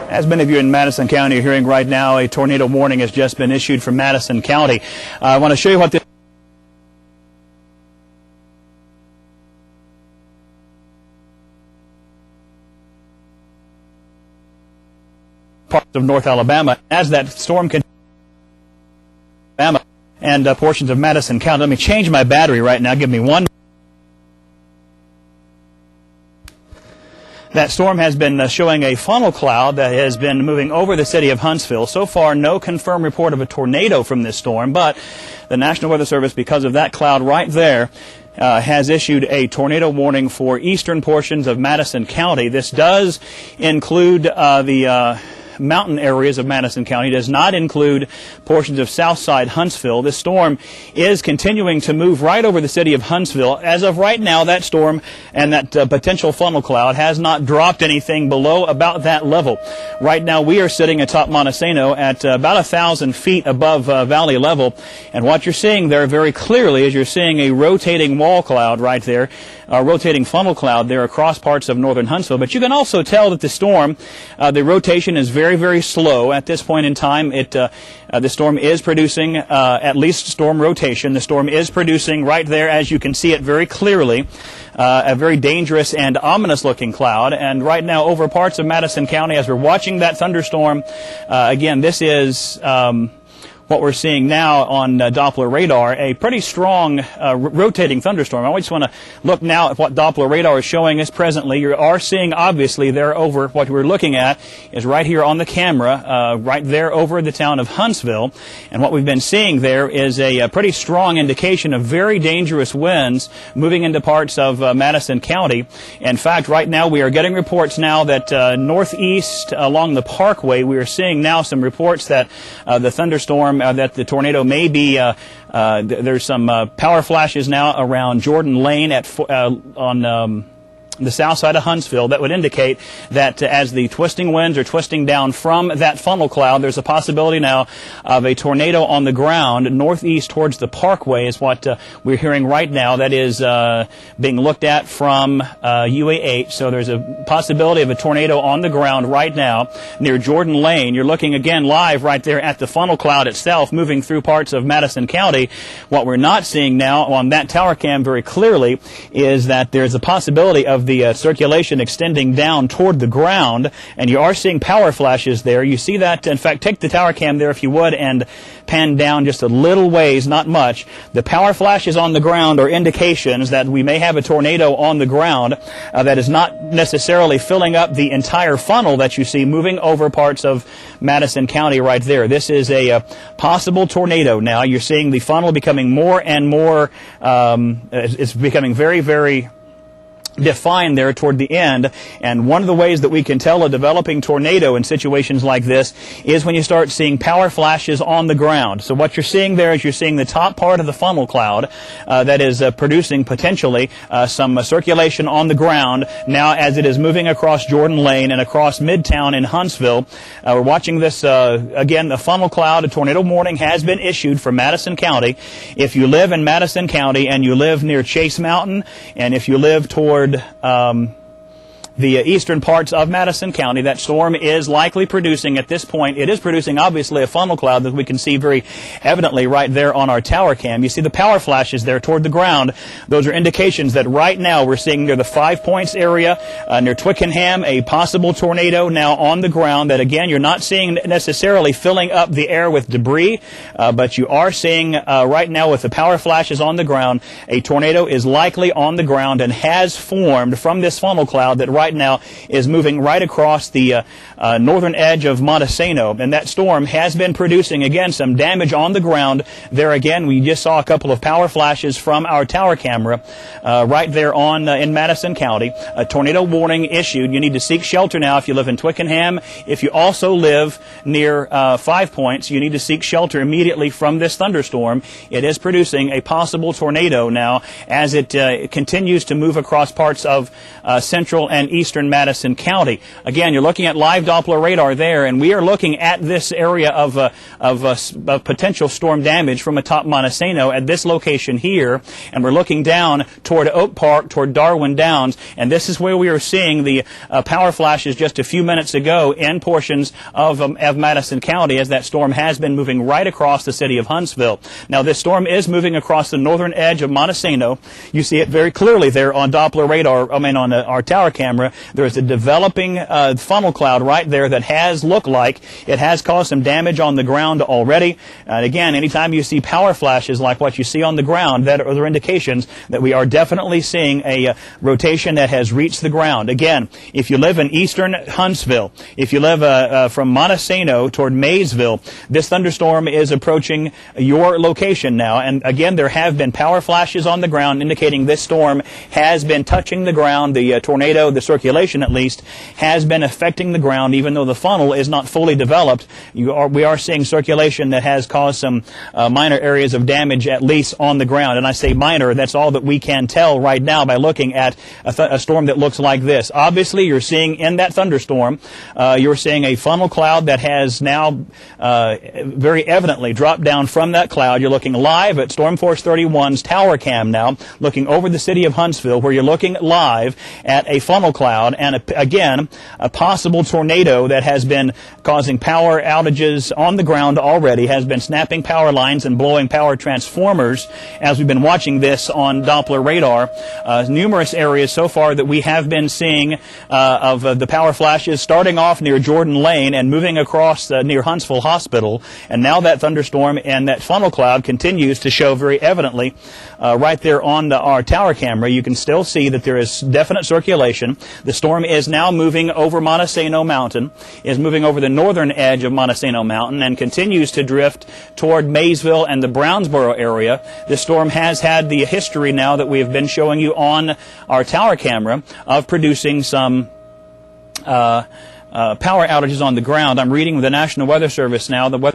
As many of you in Madison County are hearing right now, a tornado warning has just been issued for Madison County. I want to show you what this parts of North Alabama as that storm continues and portions of Madison County. Let me change my battery right now. Give me one. That storm has been showing a funnel cloud that has been moving over the city of Huntsville. So far, no confirmed report of a tornado from this storm, but the National Weather Service, because of that cloud right there, has issued a tornado warning for eastern portions of Madison County. This does include the mountain areas of Madison County. It does not include portions of Southside Huntsville. This storm is continuing to move right over the city of Huntsville. As of right now, that storm and that potential funnel cloud has not dropped anything below about that level. Right now, we are sitting atop Montesano at about 1,000 feet above valley level. And what you're seeing there very clearly is you're seeing a rotating wall cloud right there, a rotating funnel cloud there across parts of northern Huntsville. But you can also tell that the storm, the rotation is very slow at this point in time. The storm is producing at least storm rotation. The storm is producing right there, as you can see it very clearly, a very dangerous and ominous looking cloud. And right now over parts of Madison County, as we're watching that thunderstorm, again, this is what we're seeing now on Doppler radar, a pretty strong rotating thunderstorm. I just want to look now at what Doppler radar is showing us presently. You are seeing, obviously, there over what we're looking at is right here on the camera, right there over the town of Huntsville. And what we've been seeing there is a pretty strong indication of very dangerous winds moving into parts of Madison County. In fact, right now we are getting reports now that northeast along the Parkway, we are seeing now some reports that the thunderstorm that the tornado may be, there's some power flashes now around Jordan Lane on the south side of Huntsville that would indicate that as the twisting winds are twisting down from that funnel cloud, there's a possibility now of a tornado on the ground northeast towards the Parkway is what we're hearing right now. That is being looked at from UAH. So there's a possibility of a tornado on the ground right now near Jordan Lane. You're looking again live right there at the funnel cloud itself moving through parts of Madison County. What we're not seeing now on that tower cam very clearly is that there's a possibility of the circulation extending down toward the ground, and you are seeing power flashes there. You see that. In fact, take the tower cam there if you would and pan down just a little ways, not much. The power flashes on the ground are indications that we may have a tornado on the ground that is not necessarily filling up the entire funnel that you see moving over parts of Madison County right there. This is a possible tornado now. You're seeing the funnel becoming more and more, it's becoming very defined there toward the end. And one of the ways that we can tell a developing tornado in situations like this is when you start seeing power flashes on the ground. So what you're seeing there is you're seeing the top part of the funnel cloud that is producing potentially some circulation on the ground now as it is moving across Jordan Lane and across Midtown in Huntsville. We're watching this again, the funnel cloud. A tornado warning has been issued for Madison County. If you live in Madison County and you live near Chase Mountain, and if you live toward the eastern parts of Madison County, that storm is likely producing at this point. It is producing obviously a funnel cloud that we can see very evidently right there on our tower cam. You see the power flashes there toward the ground. Those are indications that right now we're seeing near the 5 Points area, near Twickenham, a possible tornado now on the ground that again you're not seeing necessarily filling up the air with debris, but you are seeing right now with the power flashes on the ground, a tornado is likely on the ground and has formed from this funnel cloud that right now is moving right across the northern edge of Montesano. And that storm has been producing, again, some damage on the ground. There again, we just saw a couple of power flashes from our tower camera right there on in Madison County. A tornado warning issued. You need to seek shelter now if you live in Twickenham. If you also live near 5 Points, you need to seek shelter immediately from this thunderstorm. It is producing a possible tornado now as it continues to move across parts of central and eastern Madison County. Again, you're looking at live Doppler radar there, and we are looking at this area of potential storm damage from atop Montesano at this location here, and we're looking down toward Oak Park, toward Darwin Downs, and this is where we are seeing the power flashes just a few minutes ago in portions of Madison County, as that storm has been moving right across the city of Huntsville. Now, this storm is moving across the northern edge of Montesano. You see it very clearly there on Doppler radar, on our tower camera. There is a developing funnel cloud right there that has looked like it has caused some damage on the ground already. And again, anytime you see power flashes like what you see on the ground, that are indications that we are definitely seeing a rotation that has reached the ground. Again, if you live in eastern Huntsville, if you live from Montesano toward Maysville, this thunderstorm is approaching your location now. And again, there have been power flashes on the ground indicating this storm has been touching the ground. The tornado, the circulation at least, has been affecting the ground, even though the funnel is not fully developed. We are seeing circulation that has caused some minor areas of damage, at least on the ground. And I say minor, that's all that we can tell right now by looking at a storm that looks like this. Obviously, you're seeing in that thunderstorm, you're seeing a funnel cloud that has now very evidently dropped down from that cloud. You're looking live at Storm Force 31's tower cam now, looking over the city of Huntsville, where you're looking live at a funnel cloud and, again, a possible tornado that has been causing power outages on the ground already, has been snapping power lines and blowing power transformers as we've been watching this on Doppler radar. Numerous areas so far that we have been seeing of the power flashes starting off near Jordan Lane and moving across near Huntsville Hospital. And now that thunderstorm and that funnel cloud continues to show very evidently right there on our tower camera. You can still see that there is definite circulation. The storm is now moving over Montesano Mountain, is moving over the northern edge of Montesano Mountain, and continues to drift toward Maysville and the Brownsboro area. This storm has had the history now that we have been showing you on our tower camera of producing some power outages on the ground. I'm reading the National Weather Service now. The weather